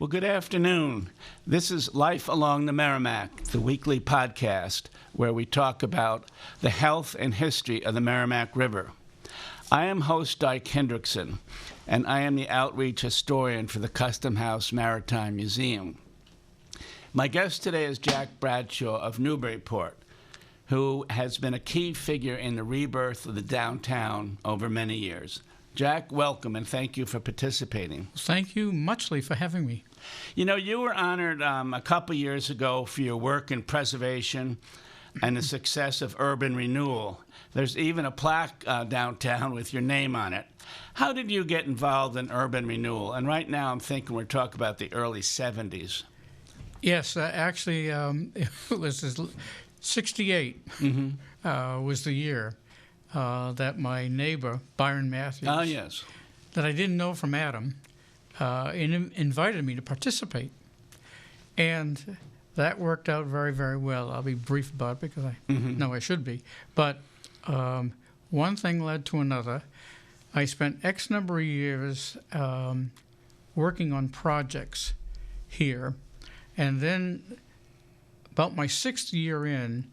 Well, good afternoon. This is Life Along the Merrimack, the weekly podcast where we talk about the health and history of the Merrimack River. I am host Dyke Hendrickson, and I am the outreach historian for the Custom House Maritime Museum. My guest today is Jack Bradshaw of Newburyport, who has been a key figure in the rebirth of the downtown over many years. Jack, welcome, and thank you for participating. Thank you muchly for having me. You know, you were honored a couple years ago for your work in preservation and the success of urban renewal. There's even a plaque downtown with your name on it. How did you get involved in urban renewal? And right now I'm thinking we're talking about the early 70s. Yes, actually, it was 68 was the year that my neighbor, Byron Matthews, that I didn't know from Adam, invited me to participate. And that worked out very, very well. I'll be brief about it because I know I should be. But one thing led to another. I spent X number of years working on projects here. And then about my sixth year in,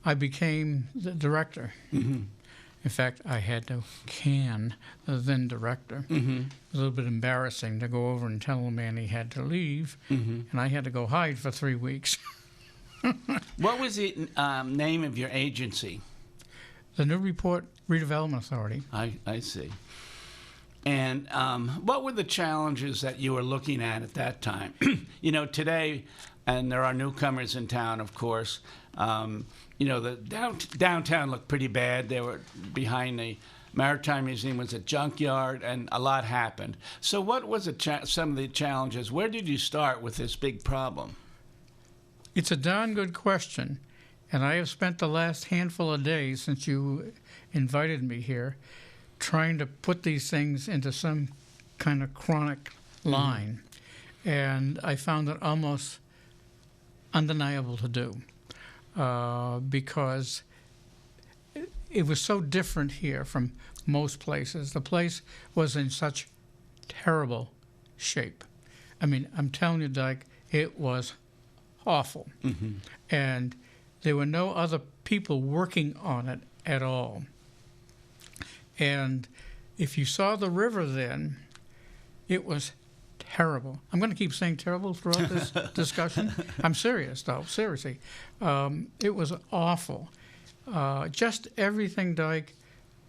I became the director. In fact, I had to can the then director. It was a little bit embarrassing to go over and tell a man he had to leave, and I had to go hide for 3 weeks. What was the name of your agency? The Newburyport Redevelopment Authority. I see. And what were the challenges that you were looking at that time? You know, today, and there are newcomers in town, of course, you know, the downtown looked pretty bad. They were behind the Maritime Museum was a junkyard, and a lot happened. So what was some of the challenges? Where did you start with this big problem? It's a darn good question, and I have spent the last handful of days since you invited me here trying to put these things into some kind of chronic line, and I found it almost undeniable to do. Because it was so different here from most places. The place was in such terrible shape. I mean, I'm telling you, Dyke, it was awful. And there were no other people working on it at all. And if you saw the river then, it was terrible. I'm going to keep saying terrible throughout this discussion. I'm serious, though, seriously. It was awful. Just everything, Dyke,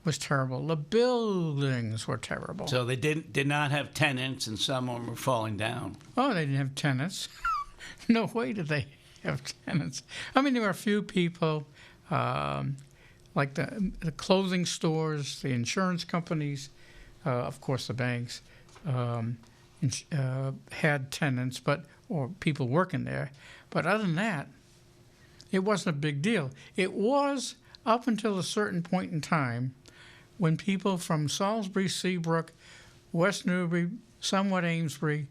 was terrible. The buildings were terrible. So they did not have tenants, and some of them were falling down. Oh, they didn't have tenants. No way did they have tenants. I mean, there were a few people, like the clothing stores, the insurance companies, of course the banks, had tenants, or people working there. But other than that, it wasn't a big deal. It was up until a certain point in time when people from Salisbury, Seabrook, West Newbury, somewhat Amesbury,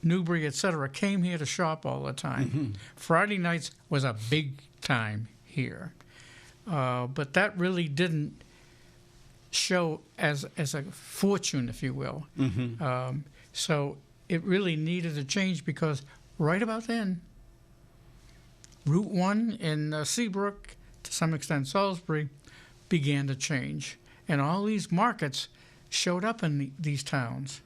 Newbury, etc., came here to shop all the time. Friday nights was a big time here. But that really didn't show as a fortune, if you will. So it really needed a change because right about then, Route 1 in Seabrook, to some extent Salisbury, began to change. And all these markets showed up in these towns,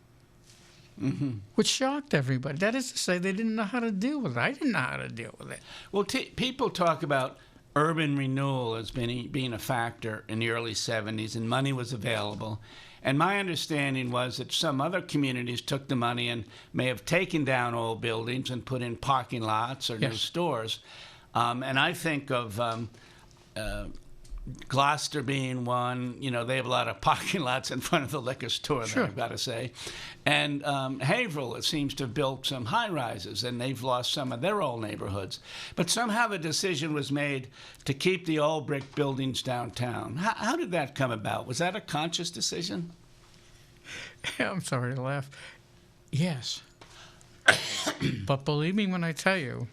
which shocked everybody. That is to say, they didn't know how to deal with it. I didn't know how to deal with it. Well, people talk about urban renewal as being a factor in the early 70s, and money was available. And my understanding was that some other communities took the money and may have taken down old buildings and put in parking lots or new stores. And I think of Gloucester being one. You know, they have a lot of parking lots in front of the liquor store, there, I've got to say. And Haverhill, it seems to have built some high-rises, and they've lost some of their old neighborhoods. But somehow the decision was made to keep the old brick buildings downtown. How did that come about? Was that a conscious decision? I'm sorry to laugh. Yes. But believe me when I tell you,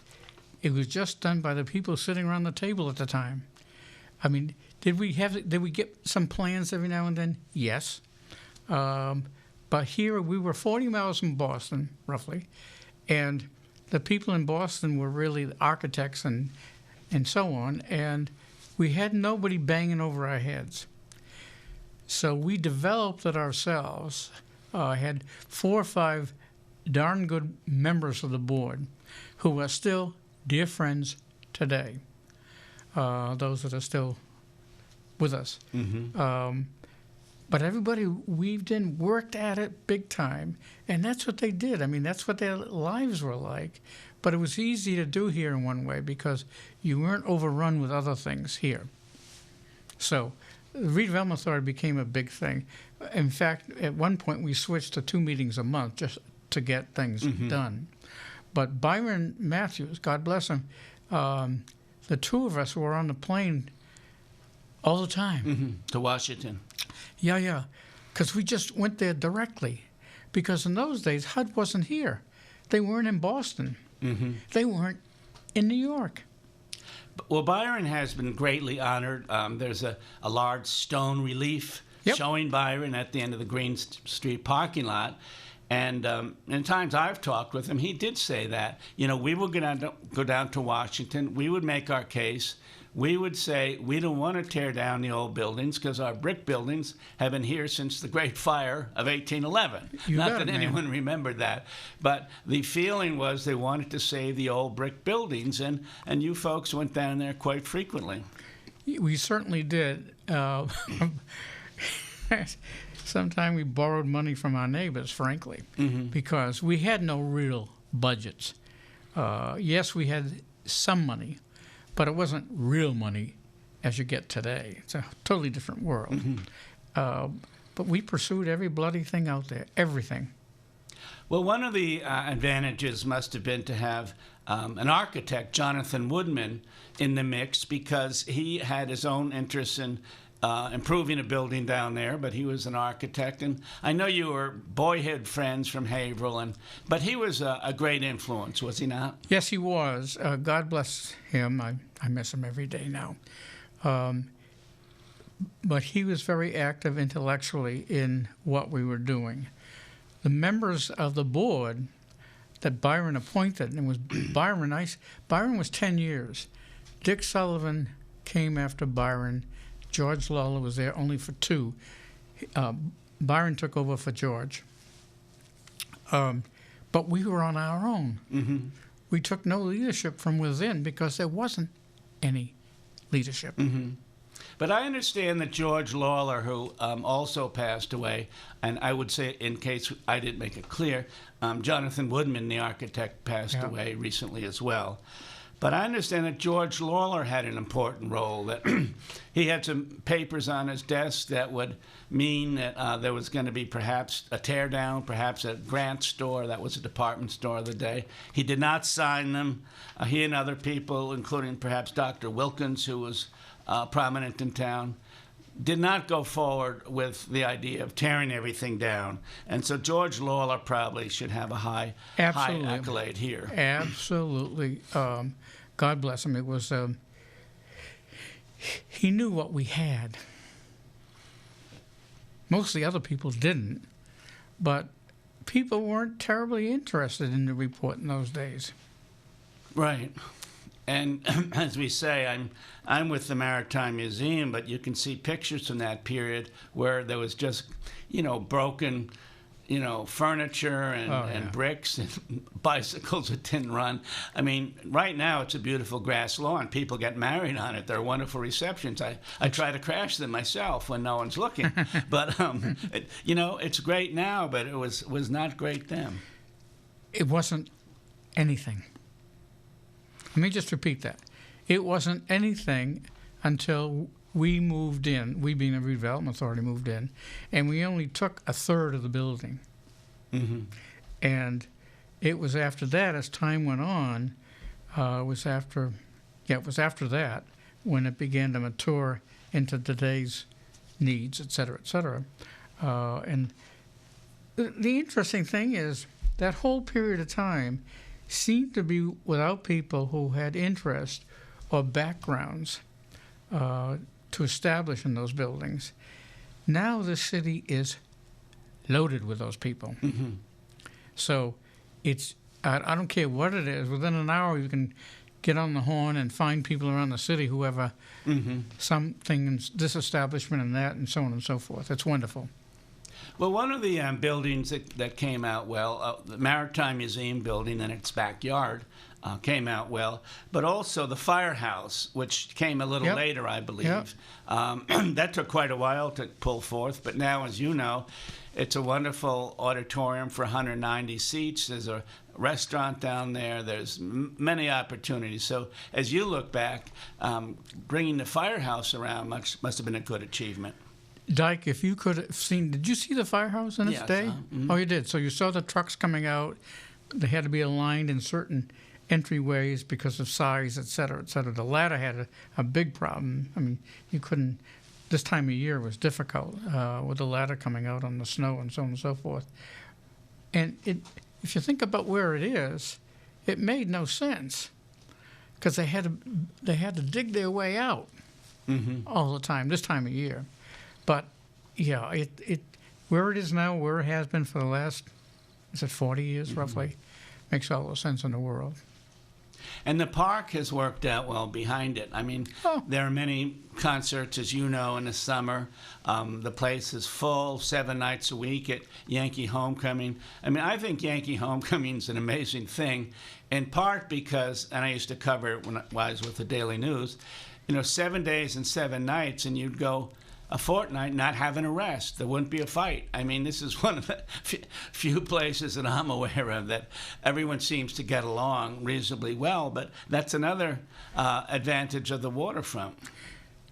it was just done by the people sitting around the table at the time. I mean, did we get some plans every now and then? Yes. But here we were 40 miles from Boston, roughly, and the people in Boston were really the architects and so on, and we had nobody banging over our heads. So we developed it ourselves. Had 4 or 5 darn good members of the board who are still dear friends today, those that are still with us. Mm-hmm. But everybody weaved in, worked at it big time, and that's what they did. I mean, that's what their lives were like. But it was easy to do here in one way because you weren't overrun with other things here. So the Redevelopment Authority became a big thing. In fact, at one point we switched to 2 meetings a month just to get things done. But Byron Matthews, God bless him, the 2 of us were on the plane all the time. To Washington. Yeah, because we just went there directly. Because in those days, HUD wasn't here. They weren't in Boston. They weren't in New York. Well, Byron has been greatly honored. There's a large stone relief showing Byron at the end of the Green Street parking lot. And in times I've talked with him, he did say that, we would go down to Washington. We would make our case. We would say we don't want to tear down the old buildings because our brick buildings have been here since the Great Fire of 1811. Not that anyone remembered that. But the feeling was they wanted to save the old brick buildings, and you folks went down there quite frequently. We certainly did. Sometimes we borrowed money from our neighbors, frankly, because we had no real budgets. Yes, we had some money, but it wasn't real money as you get today. It's a totally different world. But we pursued every bloody thing out there, everything. Well, one of the advantages must have been to have an architect, Jonathan Woodman, in the mix because he had his own interests in improving a building down there, but he was an architect. And I know you were boyhood friends from Haverhill, but he was a great influence, was he not? Yes, he was. God bless him. I miss him every day now. But he was very active intellectually in what we were doing. The members of the board that Byron appointed, and it was Byron was 10 years. Dick Sullivan came after Byron. George Lawler was there only for 2. Byron took over for George. But we were on our own. We took no leadership from within because there wasn't any leadership. But I understand that George Lawler, who also passed away, and I would say, in case I didn't make it clear, Jonathan Woodman, the architect, passed away recently as well. But I understand that George Lawler had an important role, that he had some papers on his desk that would mean that there was going to be perhaps a tear down, perhaps a Grant store, that was a department store of the day. He did not sign them. He and other people, including perhaps Dr. Wilkins, who was prominent in town, did not go forward with the idea of tearing everything down. And so George Lawler probably should have a high accolade here. Absolutely. God bless him. It was, he knew what we had. Most of the other people didn't, but people weren't terribly interested in the report in those days. Right. And as we say, I'm with the Maritime Museum, but you can see pictures from that period where there was just, broken, furniture and bricks and bicycles that didn't run. I mean, right now it's a beautiful grass lawn. People get married on it. They're wonderful receptions. I try to crash them myself when no one's looking. But, it's great now, but it was not great then. It wasn't anything. Let me just repeat that. It wasn't anything until we moved in, we being the Redevelopment Authority moved in, and we only took a third of the building. And it was after that, as time went on, it was after that when it began to mature into today's needs, et cetera, et cetera. And the interesting thing is that whole period of time seemed to be without people who had interest or backgrounds to establish in those buildings. Now the city is loaded with those people. So it's, I don't care what it is, within an hour you can get on the horn and find people around the city who have something in this establishment and that and so on and so forth. It's wonderful. Well, one of the buildings that came out well, the Maritime Museum building in its backyard came out well, but also the Firehouse, which came a little later, I believe. That took quite a while to pull forth, but now, as you know, it's a wonderful auditorium for 190 seats. There's a restaurant down there. There's many opportunities. So as you look back, bringing the Firehouse around must have been a good achievement. Dyke, if you could have seen, did you see the Firehouse in its day? Oh, you did. So you saw the trucks coming out. They had to be aligned in certain entryways because of size, et cetera, et cetera. The ladder had a big problem. I mean, you couldn't, this time of year was difficult with the ladder coming out on the snow and so on and so forth. And if you think about where it is, it made no sense because they had to dig their way out all the time, this time of year. But, yeah, it where it is now, where it has been for the last, is it 40 years roughly, makes all the sense in the world. And the park has worked out well behind it. I mean, there are many concerts, as you know, in the summer. The place is full 7 nights a week at Yankee Homecoming. I mean, I think Yankee Homecoming is an amazing thing, in part because, and I used to cover it when I was with the Daily News, 7 days and 7 nights, and you'd go a fortnight not having a rest. There wouldn't be a fight. I mean, this is one of the few places that I'm aware of that everyone seems to get along reasonably well, but that's another advantage of the waterfront.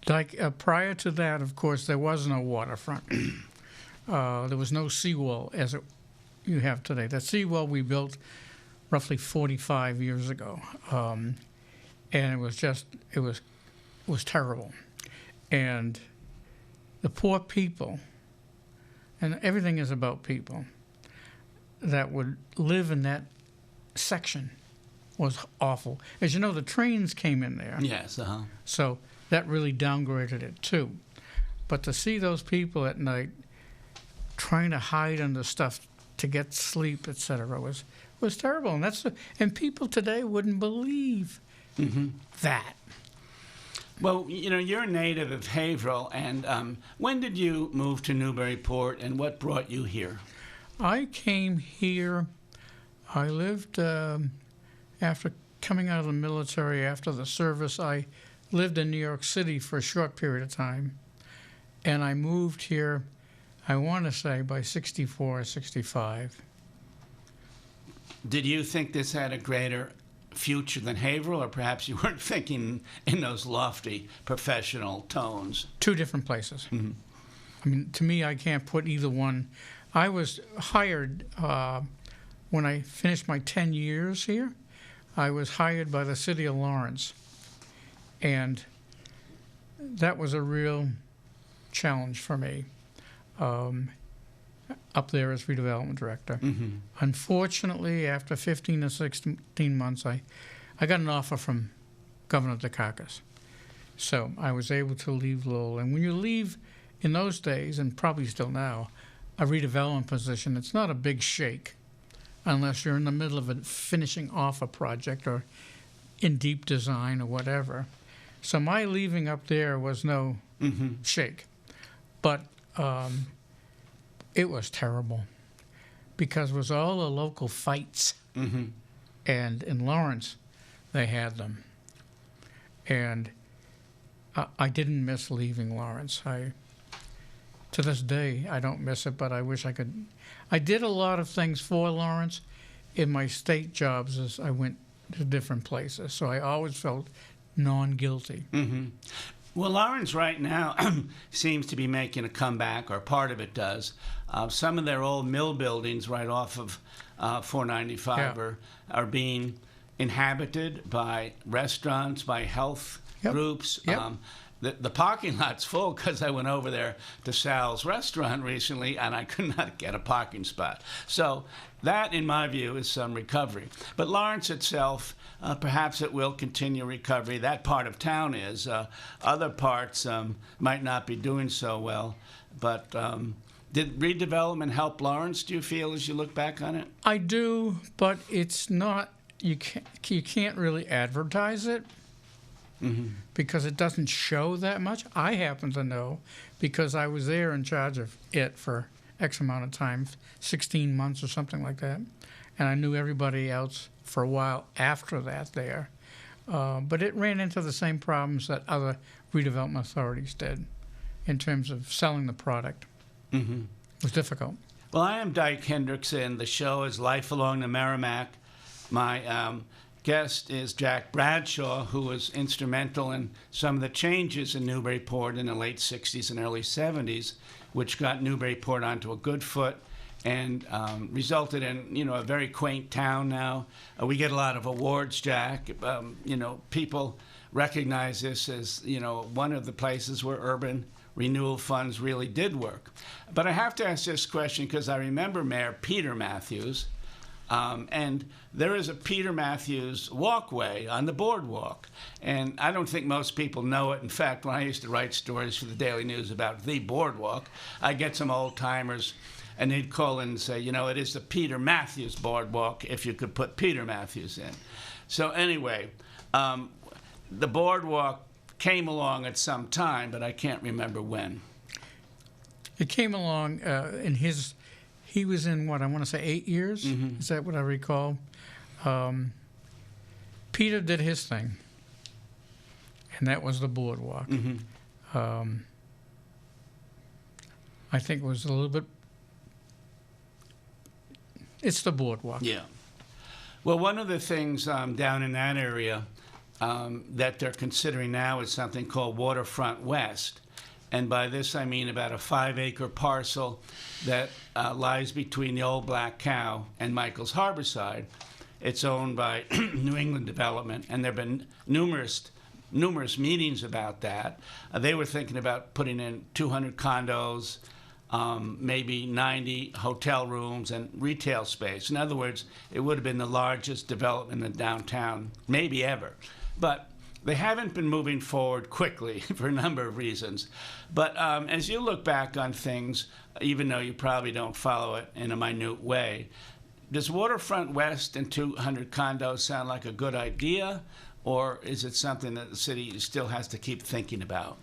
Like prior to that, of course, there was no waterfront. There was no seawall as you have today. That seawall we built roughly 45 years ago, and it was terrible. And the poor people, and everything is about people, that would live in that section was awful. As you know, the trains came in there. Yes, So that really downgraded it, too. But to see those people at night trying to hide under stuff to get sleep, et cetera, was terrible. And people today wouldn't believe that. Well, you're a native of Haverhill, and when did you move to Newburyport, and what brought you here? I came here, I lived, after coming out of the military, after the service, I lived in New York City for a short period of time, and I moved here, I want to say, by 64, 65. Did you think this had a greater future than Haverhill, or perhaps you weren't thinking in those lofty professional tones? Two different places. I mean, to me, I can't put either one. I was hired when I finished my 10 years here. I was hired by the city of Lawrence, and that was a real challenge for me up there as redevelopment director. Unfortunately, after 15 to 16 months, I got an offer from Governor Dukakis. So I was able to leave Lowell. And when you leave in those days, and probably still now, a redevelopment position, it's not a big shake unless you're in the middle of finishing off a project or in deep design or whatever. So my leaving up there was no shake. But it was terrible because it was all the local fights. And in Lawrence, they had them. And I didn't miss leaving Lawrence. To this day, I don't miss it, but I wish I could. I did a lot of things for Lawrence in my state jobs as I went to different places, so I always felt non-guilty. Well, Lawrence right now seems to be making a comeback, or part of it does. Some of their old mill buildings right off of 495 are being inhabited by restaurants, by health groups. The parking lot's full because I went over there to Sal's restaurant recently and I could not get a parking spot. So that, in my view, is some recovery. But Lawrence itself, perhaps it will continue recovery. That part of town is. Other parts might not be doing so well. But Did redevelopment help Lawrence, do you feel, as you look back on it? I do, but it's not, you can't really advertise it because it doesn't show that much. I happen to know because I was there in charge of it for X amount of time, 16 months or something like that, and I knew everybody else for a while after that there. But it ran into the same problems that other redevelopment authorities did in terms of selling the product. It was difficult. Well, I am Dyke Hendrickson. The show is Life Along the Merrimack. My guest is Jack Bradshaw, who was instrumental in some of the changes in Newburyport in the late 60s and early 70s, which got Newburyport onto a good foot and resulted in, a very quaint town now. We get a lot of awards, Jack. People recognize this as, one of the places where urban renewal funds really did work. But I have to ask this question because I remember Mayor Peter Matthews, and there is a Peter Matthews walkway on the Boardwalk. And I don't think most people know it. In fact, when I used to write stories for the Daily News about the Boardwalk, I'd get some old-timers, and they'd call in and say, it is the Peter Matthews Boardwalk, if you could put Peter Matthews in. So anyway, the Boardwalk came along at some time, but I can't remember when. It came along he was in what, I want to say 8 years? Is that what I recall? Peter did his thing, and that was the Boardwalk. I think it was a little bit, it's the Boardwalk. Yeah. Well, one of the things down in that area that they're considering now is something called Waterfront West. And by this I mean about a 5-acre parcel that lies between the old Black Cow and Michael's Harborside. It's owned by New England Development, and there have been numerous meetings about that. They were thinking about putting in 200 condos, maybe 90 hotel rooms and retail space. In other words, it would have been the largest development in downtown, maybe ever. But they haven't been moving forward quickly for a number of reasons. But as you look back on things, even though you probably don't follow it in a minute way, does Waterfront West and 200 condos sound like a good idea, or is it something that the city still has to keep thinking about?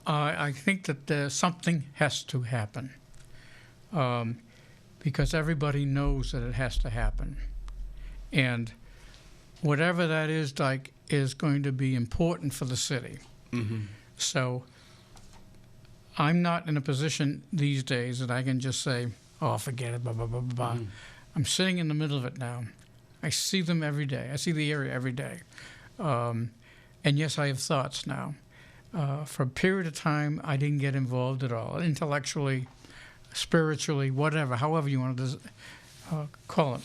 I think that something has to happen because everybody knows that it has to happen. And whatever that is, Dyke, is going to be important for the city. So I'm not in a position these days that I can just say, oh, forget it, blah, blah, blah, blah. I'm sitting in the middle of it now. I see them every day. I see the area every day. And yes, I have thoughts now. For a period of time, I didn't get involved at all, intellectually, spiritually, whatever, however you want to call it,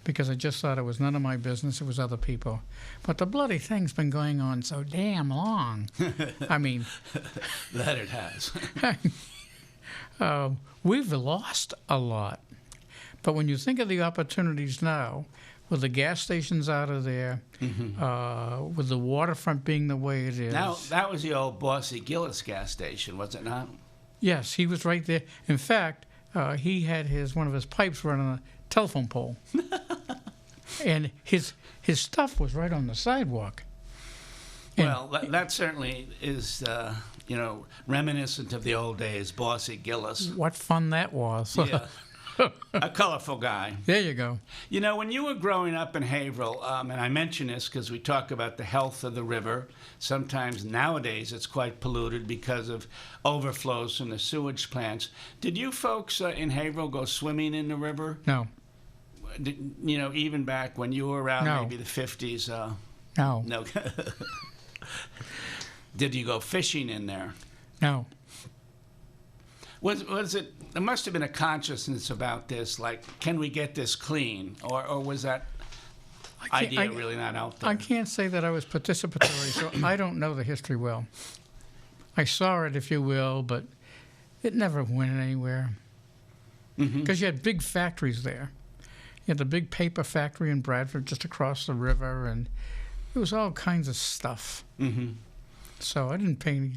because I just thought it was none of my business, it was other people. But the bloody thing's been going on so damn long. I mean... That it has. We've lost a lot. But when you think of the opportunities now, with the gas stations out of there, with the waterfront being the way it is. Now, that was the old Bossy Gillis gas station, was it not? Yes, he was right there. In fact, he had one of his pipes right on a telephone pole. And his stuff was right on the sidewalk. And well, that certainly is, reminiscent of the old days, Bossy Gillis. What fun that was. Yeah. A colorful guy. There you go. When you were growing up in Haverhill, and I mention this because we talk about the health of the river. Sometimes nowadays it's quite polluted because of overflows from the sewage plants. Did you folks in Haverhill go swimming in the river? No. Even back when you were around maybe the 50s? No. No. Did you go fishing in there? No. Was it? There must have been a consciousness about this, like, can we get this clean, or was that idea really not out there? I can't say that I was participatory, so I don't know the history well. I saw it, if you will, but it never went anywhere. Because you had big factories there. You had the big paper factory in Bradford just across the river, and it was all kinds of stuff. So I didn't pay any.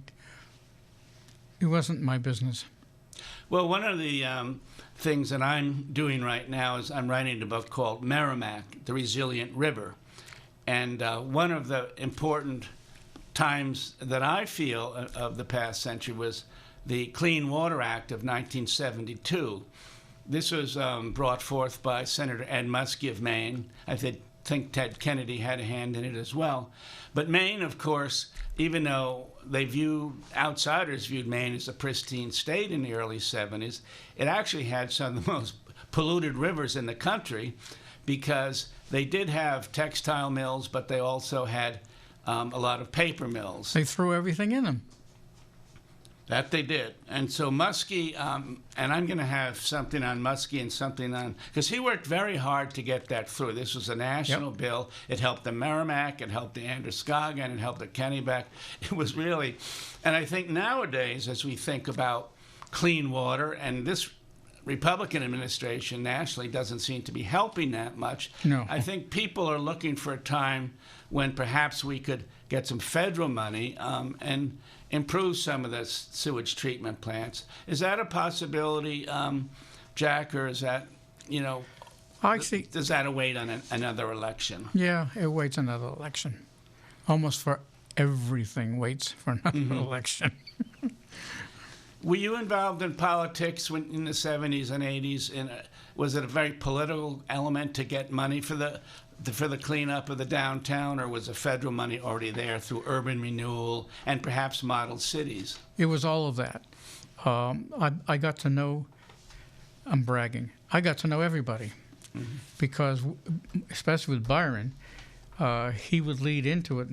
It wasn't my business. Well, one of the things that I'm doing right now is I'm writing a book called Merrimack, the Resilient River. And one of the important times that I feel of the past century was the Clean Water Act of 1972. This was brought forth by Senator Ed Muskie of Maine. I think Ted Kennedy had a hand in it as well. But Maine, of course, even though outsiders viewed Maine as a pristine state in the early 70s, it actually had some of the most polluted rivers in the country because they did have textile mills, but they also had a lot of paper mills. They threw everything in them. That they did. And so Muskie, and I'm going to have something on Muskie and something on, because he worked very hard to get that through. This was a national bill. It helped the Merrimack, it helped the Androscoggin, it helped the Kennebec. It was really, and I think nowadays, as we think about clean water, and this Republican administration nationally doesn't seem to be helping that much. No. I think people are looking for a time when perhaps we could get some federal money and improve some of the sewage treatment plants. Is that a possibility, Jack, or is that, does that await on another election? Yeah, it waits another election. Almost for everything waits for another election. Were you involved in politics in the 70s and 80s? Was it a very political element to get money for the cleanup of the downtown, or was the federal money already there through urban renewal and perhaps model cities? It was all of that. I got to know, I'm bragging, I got to know everybody because, especially with Byron, he would lead into it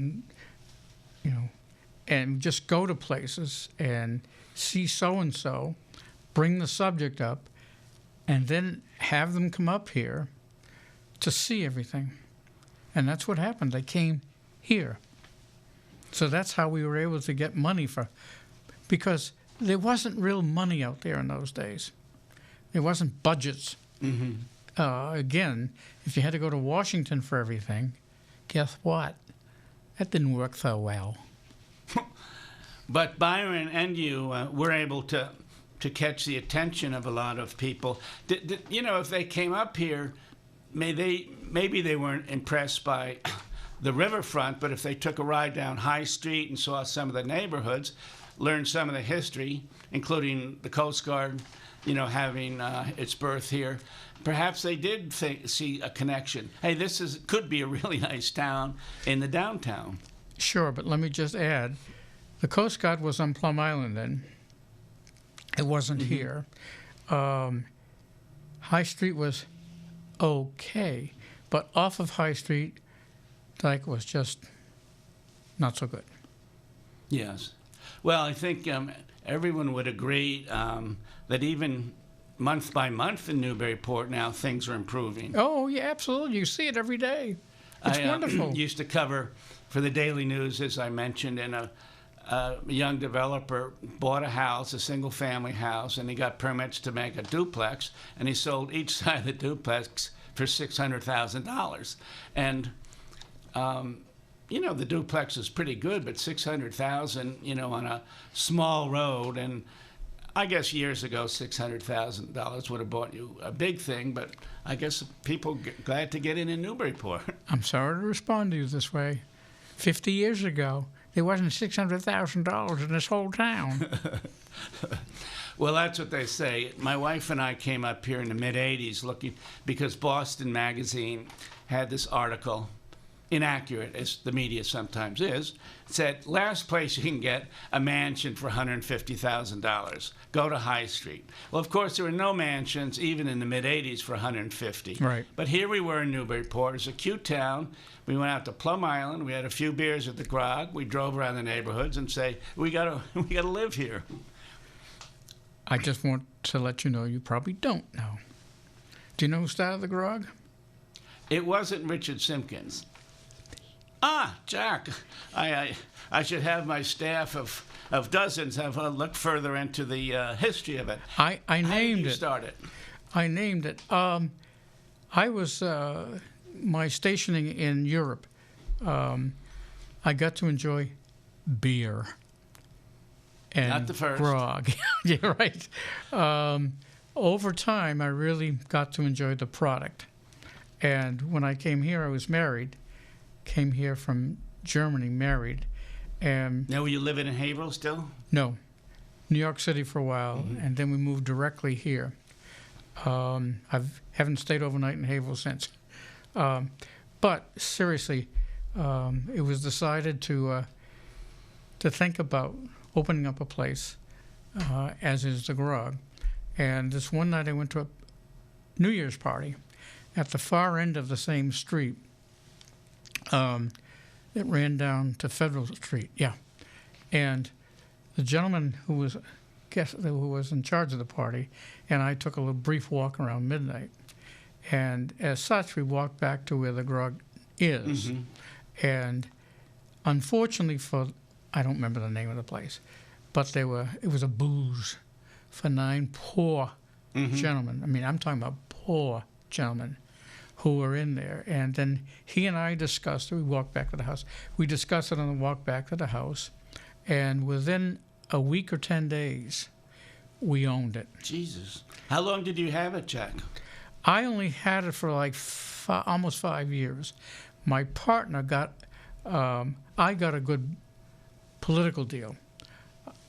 and just go to places and see so-and-so, bring the subject up, and then have them come up here to see everything. And that's what happened. They came here. So that's how we were able to get money because there wasn't real money out there in those days. There wasn't budgets. Again, if you had to go to Washington for everything, guess what? That didn't work so well. But Byron and you were able to catch the attention of a lot of people. If they came up here, maybe they weren't impressed by the riverfront, but if they took a ride down High Street and saw some of the neighborhoods, learned some of the history, including the Coast Guard, having its birth here, perhaps they did see a connection. Hey, could be a really nice town in the downtown. Sure, but let me just add, the Coast Guard was on Plum Island then. It wasn't here. High Street was okay, but off of High Street, Dyke was just not so good. Yes. Well, I think everyone would agree that even month by month in Newburyport now, things are improving. Oh, yeah, absolutely. You see it every day. It's wonderful. I used to cover for the Daily News, as I mentioned, and a young developer bought a house, a single-family house, and he got permits to make a duplex, and he sold each side of the duplex for $600,000. And, the duplex is pretty good, but $600,000, on a small road, and I guess years ago, $600,000 would have bought you a big thing, but I guess people glad to get in Newburyport. I'm sorry to respond to you this way. 50 years ago, there wasn't $600,000 in this whole town. Well, that's what they say. My wife and I came up here in the mid-'80s looking, because Boston Magazine had this article, inaccurate as the media sometimes is, said, last place you can get a mansion for $150,000. Go to High Street. Well, of course, there were no mansions even in the mid-'80s for $150,000. Right. But here we were in Newburyport. It's a cute town. We went out to Plum Island. We had a few beers at the Grog. We drove around the neighborhoods and say, we gotta live here. I just want to let you know you probably don't know. Do you know who started the Grog? It wasn't Richard Simpkins. Jack, I should have my staff of dozens have a look further into the history of it. I named it. How did you start it? I named it. I was my stationing in Europe. I got to enjoy beer, and not the first. grog. Yeah, right. Over time, I really got to enjoy the product. And when I came here, I was married. Came here from Germany, married. And now, were you living in Haverhill still? No, New York City for a while, and then we moved directly here. Haven't stayed overnight in Haverhill since. But seriously, it was decided to think about opening up a place, as is the grog. And this one night I went to a New Year's party at the far end of the same street. It ran down to Federal Street, yeah. And the gentleman who was in charge of the party and I took a little brief walk around midnight. And as such, we walked back to where the grog is. Mm-hmm. And unfortunately I don't remember the name of the place, but it was a booze for 9 poor gentlemen. I mean, I'm talking about poor gentlemen who were in there. And then he and I discussed it. We walked back to the house. We discussed it on the walk back to the house. And within a week or 10 days, we owned it. Jesus. How long did you have it, Jack? I only had it for like almost 5 years. My partner I got a good political deal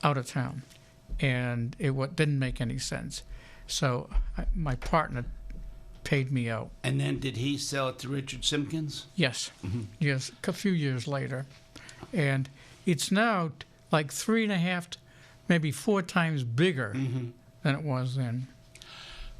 out of town, and it didn't make any sense. So my partner paid me out. And then did he sell it to Richard Simpkins? Yes. Mm-hmm. Yes, a few years later. And it's now like 3.5, maybe 4 times bigger than it was then.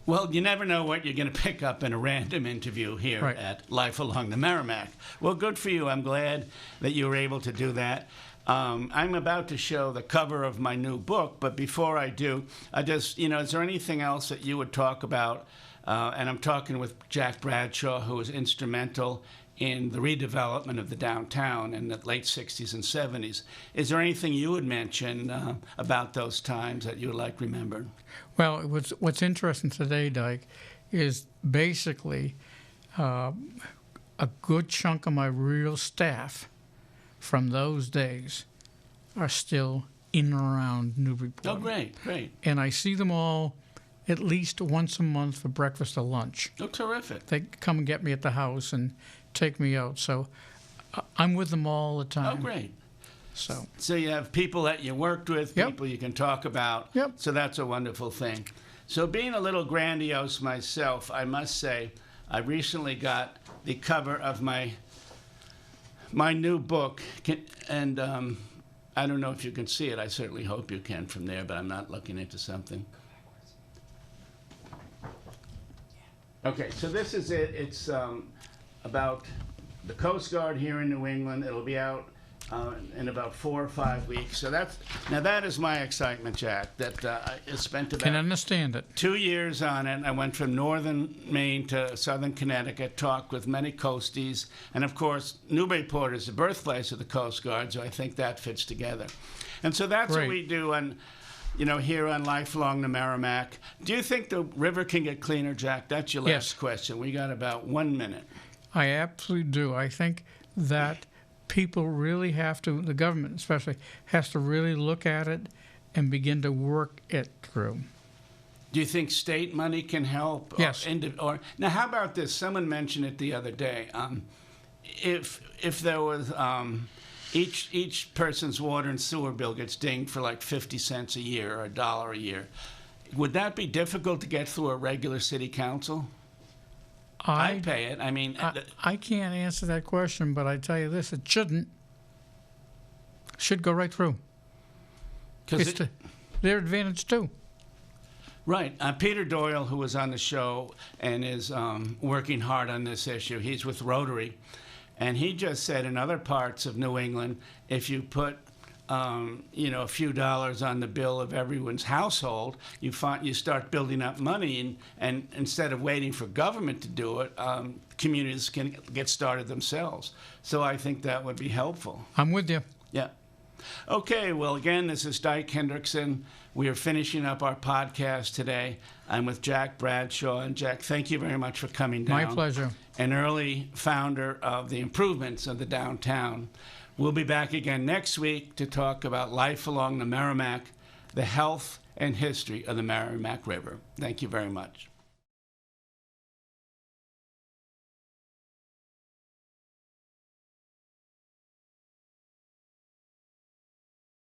Well, you never know what you're going to pick up in a random interview here at Life Along the Merrimack. Well, good for you. I'm glad that you were able to do that. I'm about to show the cover of my new book, but before I do, is there anything else that you would talk about? And I'm talking with Jack Bradshaw, who was instrumental in the redevelopment of the downtown in the late 60s and 70s. Is there anything you would mention about those times that you would like remembered? Well, what's interesting today, Dyke, is basically a good chunk of my real staff from those days are still in and around Newburyport. Oh, great, great. And I see them all at least once a month for breakfast or lunch. Oh, terrific. They come and get me at the house and take me out. So I'm with them all the time. Oh, great. So you have people that you worked with, yep. people you can talk about. Yep. So that's a wonderful thing. So being a little grandiose myself, I must say, I recently got the cover of my new book, and I don't know if you can see it. I certainly hope you can from there, but I'm not looking into something. Okay, so this is it. It's about the Coast Guard here in New England. It'll be out in about 4 or 5 weeks. So that is my excitement, Jack. That I spent about can understand it. 2 years on it. I went from northern Maine to southern Connecticut, talked with many coasties, and of course Newburyport is the birthplace of the Coast Guard, so I think that fits together. And so that's Great. What we do on, here on Life Along the Merrimack. Do you think the river can get cleaner, Jack? That's your last Yes. question. We got about 1 minute. I absolutely do. I think that people really have to, the government especially, has to really look at it and begin to work it through. Do you think state money can help? Yes. Now, how about this? Someone mentioned it the other day. If there was each person's water and sewer bill gets dinged for like 50 cents a year or $1 a year, would that be difficult to get through a regular city council? I pay it. I mean, I can't answer that question, but I tell you this: it shouldn't. Should go right through. It's to their advantage too. Right. Peter Doyle, who was on the show and is working hard on this issue, he's with Rotary, and he just said in other parts of New England, if you put a few dollars on the bill of everyone's household, you start building up money, and instead of waiting for government to do it, communities can get started themselves. So I think that would be helpful. I'm with you. Yeah. Okay, well, again, this is Dyke Hendrickson. We are finishing up our podcast today. I'm with Jack Bradshaw. And Jack, thank you very much for coming down. My pleasure. An early founder of the improvements of the downtown. We'll be back again next week to talk about life along the Merrimack, the health and history of the Merrimack River. Thank you very much.